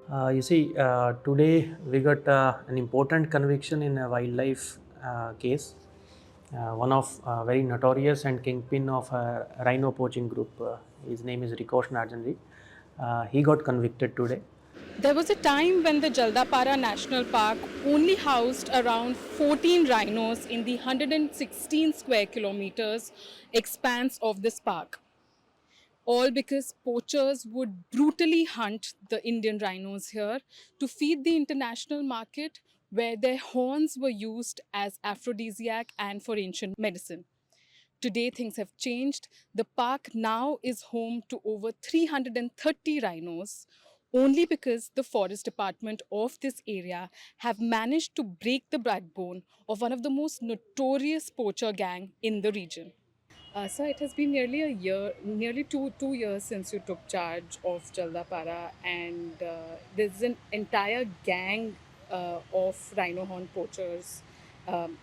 Today we got an important conviction in a wildlife case. One of very notorious and kingpin of a rhino poaching group. His name is Rikoch Narjari. He got convicted today. There was a time when the Jaldapara National Park only housed around 14 rhinos in the 116 square kilometers expanse of this park. All because poachers would brutally hunt the Indian rhinos here to feed the international market where their horns were used as aphrodisiac and for ancient medicine. Today, things have changed. The park now is home to over 330 rhinos, only because the forest department of this area have managed to break the backbone of one of the most notorious poacher gang in the region. So it has been nearly a year, nearly two years since you took charge of Jaldapara, and there's an entire gang of rhino horn poachers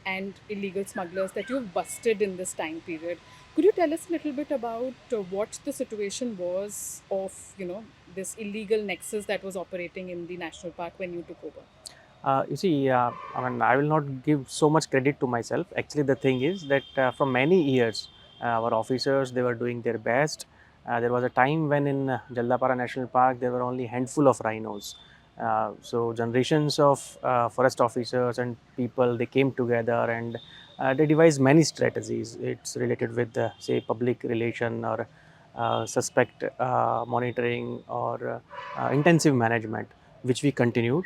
and illegal smugglers that you've busted in this time period. Could you tell us a little bit about what the situation was of this illegal nexus that was operating in the national park when you took over? I will not give so much credit to myself. Actually, the thing is that for many years, our officers they were doing their best. There was a time when in Jaldapara National Park there were only handful of rhinos. So generations of forest officers and people they came together and they devised many strategies. It's related with say public relation or suspect monitoring or intensive management, which we continued,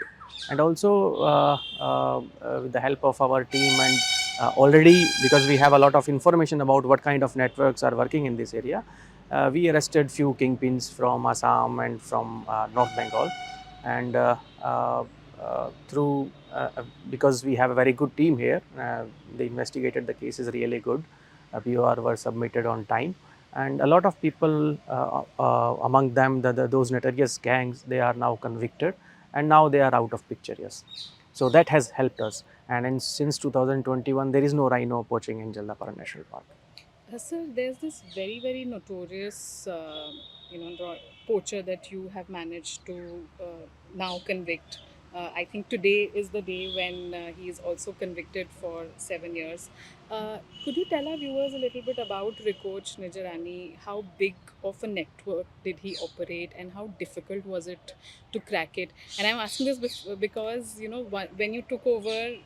and also with the help of our team and already because we have a lot of information about what kind of networks are working in this area, we arrested few kingpins from Assam and from North Bengal, and through because we have a very good team here, they investigated the case is really good. POR were submitted on time, and a lot of people among them those notorious gangs they are now convicted and now they are out of picture. Yes, so that has helped us, and since 2021 there is no rhino poaching in Jaldapara National Park. Sir, there's this very notorious, poacher that you have managed to now convict. I think today is the day when he is also convicted for 7 years. Could you tell our viewers a little bit about Rikoch Narjari? How big of a network did he operate, and how difficult was it to crack it? And I'm asking this because when you took over,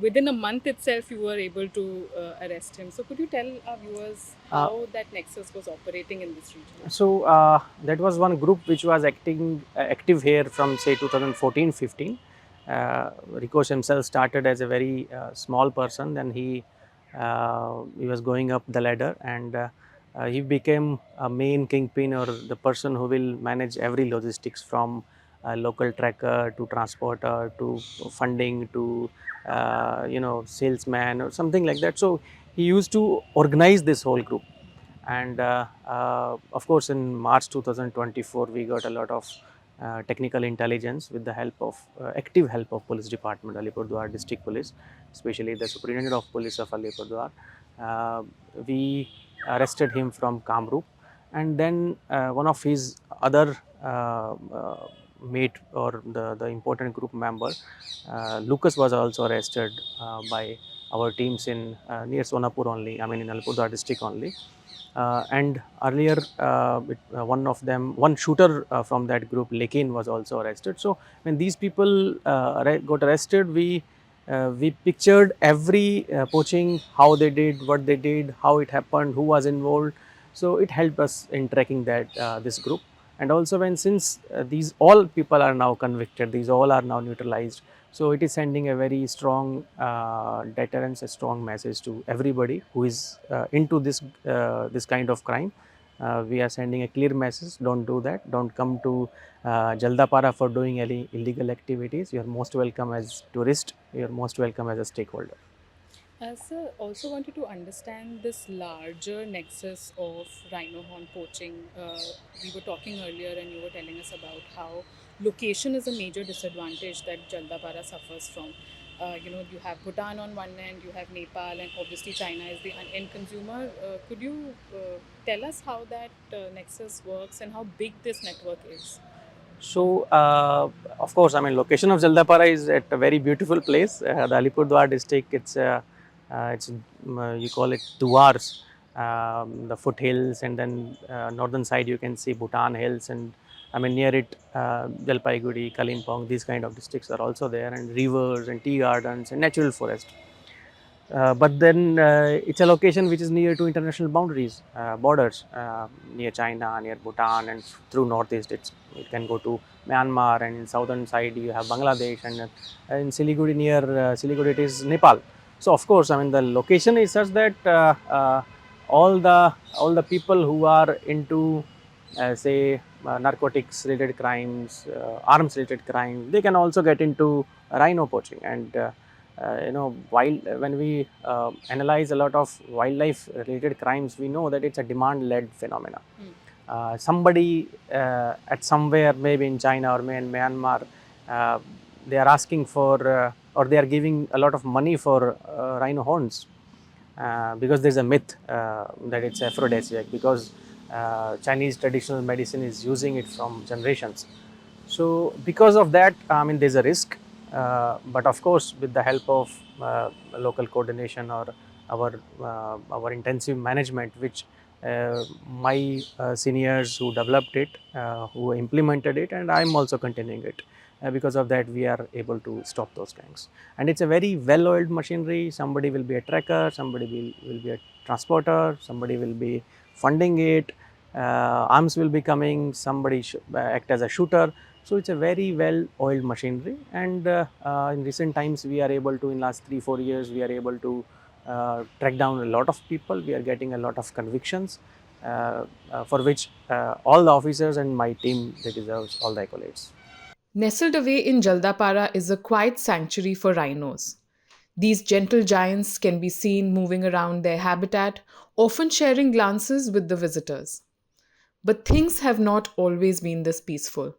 within a month itself, you were able to arrest him. So could you tell our viewers uh, how that nexus was operating in this region? that was one group which was active here from say 2014-15. Rikosh himself started as a very small person, then he was going up the ladder, and he became a main kingpin or the person who will manage every logistics from local tracker to transporter to funding to salesman or something like that. So he used to organize this whole group, and of course in March 2024 we got a lot of technical intelligence with the help of active help of police department, Alipurdwar district police, especially the superintendent of police of Alipurdwar. We arrested him from Kamrup, and then one of his other mate or the important group member, Lucas, was also arrested by our teams in near Sonapur only, I mean in Alipurdwar district only. And earlier, one of them, one shooter from that group, Lekin, was also arrested. So when these people got arrested, we pictured every poaching, how they did, what they did, how it happened, who was involved. So it helped us in tracking that this group. And also when since these all people are now convicted, these all are now neutralized. So it is sending a very strong deterrence, a strong message to everybody who is into this kind of crime. We are sending a clear message: don't do that. Don't come to Jaldapara for doing any illegal activities. You are most welcome as tourist. You are most welcome as a stakeholder. Sir, also wanted to understand this larger nexus of rhino horn poaching. We were talking earlier, and you were telling us about how location is a major disadvantage that Jaldapara suffers from. You have Bhutan on one end, you have Nepal, and obviously China is the end consumer. Could you tell us how that nexus works and how big this network is? So, of course, I mean, location of Jaldapara is at a very beautiful place. The Alipurdwar district, you call it Duars, the foothills, and then northern side you can see Bhutan hills, and I mean near it, Jalpaiguri, Kalimpong, these kind of districts are also there, and rivers and tea gardens and natural forest. But then it's a location which is near to international boundaries, borders, near China, near Bhutan, and through northeast it can go to Myanmar, and in southern side you have Bangladesh, and in Siliguri, near Siliguri, it is Nepal. So of course, I mean the location is such that all the people who are into say narcotics related crimes, arms related crimes, they can also get into rhino poaching. And while when we analyze a lot of wildlife related crimes, we know that it's a demand led phenomena. Somebody at somewhere, maybe in China or in Myanmar, uh, they are asking for or they are giving a lot of money for rhino horns, because there's a myth that it's aphrodisiac, because Chinese traditional medicine is using it from generations. So because of that, I mean, there's a risk, but of course, with the help of local coordination or our intensive management, which my seniors who developed it, who implemented it, and I'm also continuing it. Because of that, we are able to stop those gangs. And it's a very well-oiled machinery. Somebody will be a tracker, somebody will be a transporter, somebody will be funding it, arms will be coming, somebody act as a shooter. So it's a very well-oiled machinery, and in recent times we are able to, in last 3-4 years, we are able to track down a lot of people. We are getting a lot of convictions, for which all the officers and my team, they deserve all the accolades. Nestled away in Jaldapara is a quiet sanctuary for rhinos. These gentle giants can be seen moving around their habitat, often sharing glances with the visitors. But things have not always been this peaceful.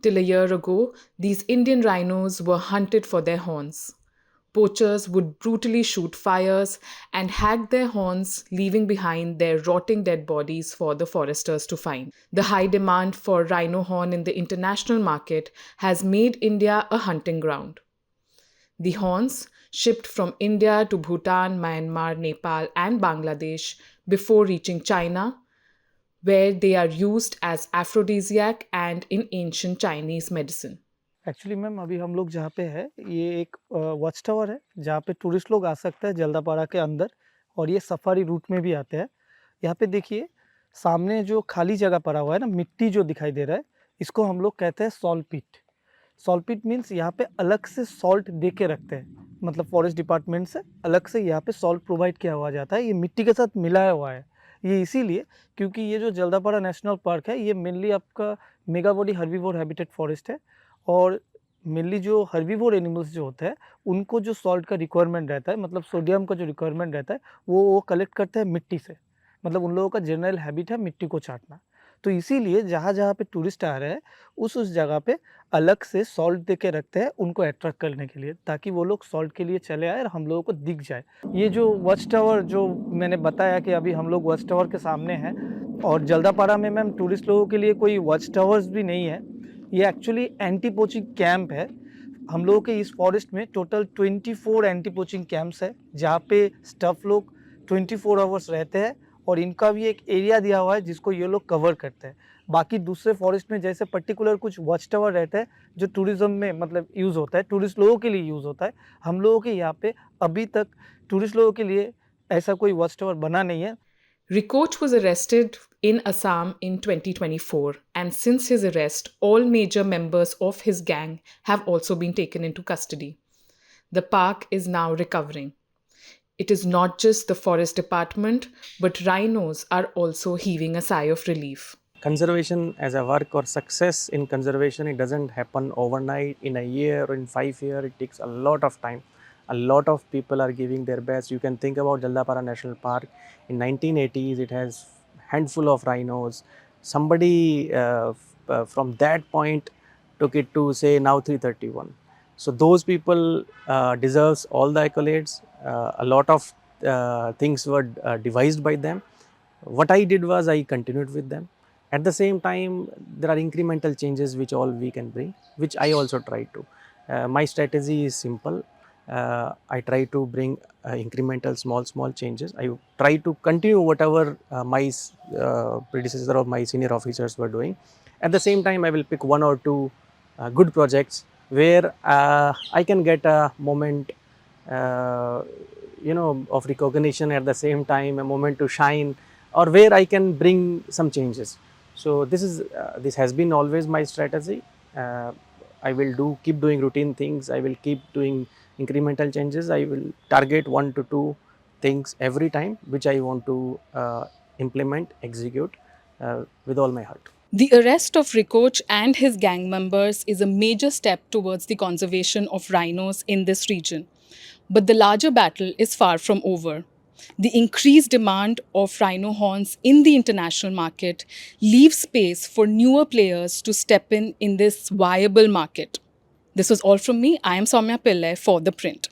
Till a year ago, these Indian rhinos were hunted for their horns. Poachers would brutally shoot fires and hack their horns, leaving behind their rotting dead bodies for the foresters to find. The high demand for rhino horn in the international market has made India a hunting ground. The horns, shipped from India to Bhutan, Myanmar, Nepal, and Bangladesh before reaching China, where they are used as aphrodisiac and in ancient Chinese medicine. Actually ma'am अभी हम लोग जहाँ पे है ये एक watch tower है जहाँ पे टूरिस्ट लोग आ सकते हैं जल्दापाड़ा के अंदर और ये सफारी रूट में भी आते हैं। यहाँ पे देखिए सामने जो खाली जगह पड़ा हुआ है ना मिट्टी जो दिखाई दे रहा है इसको हम लोग कहते हैं सॉल्ट पिट। सॉल्ट पिट मीन्स यहाँ पे अलग से सॉल्ट दे के रखते हैं, मतलब फॉरेस्ट डिपार्टमेंट से अलग से यहाँ पे सॉल्ट प्रोवाइड किया हुआ जाता है। ये मिट्टी के साथ मिलाया हुआ है, ये इसीलिए क्योंकि ये जो जल्दापाड़ा नेशनल पार्क है ये मेनली आपका mega body herbivore habitat forest है और मेनली जो हर्बीवोर एनिमल्स जो होते हैं उनको जो सॉल्ट का रिक्वायरमेंट रहता है, मतलब सोडियम का जो रिक्वायरमेंट रहता है वो कलेक्ट करते हैं मिट्टी से, मतलब उन लोगों का जनरल हैबिट है मिट्टी को चाटना। तो इसीलिए जहाँ जहाँ पे टूरिस्ट आ रहे हैं उस जगह पे अलग से सॉल्ट दे के रखते हैं उनको अट्रैक्ट करने के लिए, ताकि वो लोग सॉल्ट के लिए चले आए और हम लोगों को दिख जाए। ये जो वॉच टावर जो मैंने बताया कि अभी हम लोग वॉच टावर के सामने हैं और जल्दापाड़ा में मैम टूरिस्ट लोगों के लिए कोई वॉच टावर्स भी नहीं है, ये एक्चुअली एंटी पोचिंग कैंप है। हम लोगों के इस फॉरेस्ट में टोटल 24 एंटी पोचिंग कैंप्स है जहाँ पे स्टाफ लोग 24 आवर्स रहते हैं और इनका भी एक एरिया दिया हुआ है जिसको ये लोग कवर करते हैं। बाकी दूसरे फॉरेस्ट में जैसे पर्टिकुलर कुछ वॉच टावर रहता है जो टूरिज्म में मतलब यूज़ होता है, टूरिस्ट लोगों के लिए यूज़ होता है। हम लोगों के यहाँ पे अभी तक टूरिस्ट लोगों के लिए ऐसा कोई वॉच टावर बना नहीं है। Rikoch was arrested in Assam in 2024, and since his arrest, all major members of his gang have also been taken into custody. The park is now recovering. It is not just the forest department, but rhinos are also heaving a sigh of relief. Conservation as a work, or success in conservation, it doesn't happen overnight, in a year or in 5 years. It takes a lot of time. A lot of people are giving their best. You can think about Jaldapara National Park. In 1980s, it has handful of rhinos. Somebody from that point took it to say now 331. So those people deserves all the accolades. A lot of things were devised by them. What I did was I continued with them. At the same time, there are incremental changes which all we can bring, which I also try to. My strategy is simple. I try to bring incremental small changes. I try to continue whatever my predecessor or my senior officers were doing. At the same time, I will pick one or two good projects where I can get a moment, uh, of recognition, at the same time a moment to shine, or where I can bring some changes. So this has been always my strategy. uh, I will keep doing routine things, I will keep doing incremental changes, I will target one to two things every time which I want to implement, execute with all my heart. The arrest of Rikoch and his gang members is a major step towards the conservation of rhinos in this region. But the larger battle is far from over. The increased demand of rhino horns in the international market leaves space for newer players to step in this viable market. This was all from me. I am Soumya Pillai for ThePrint.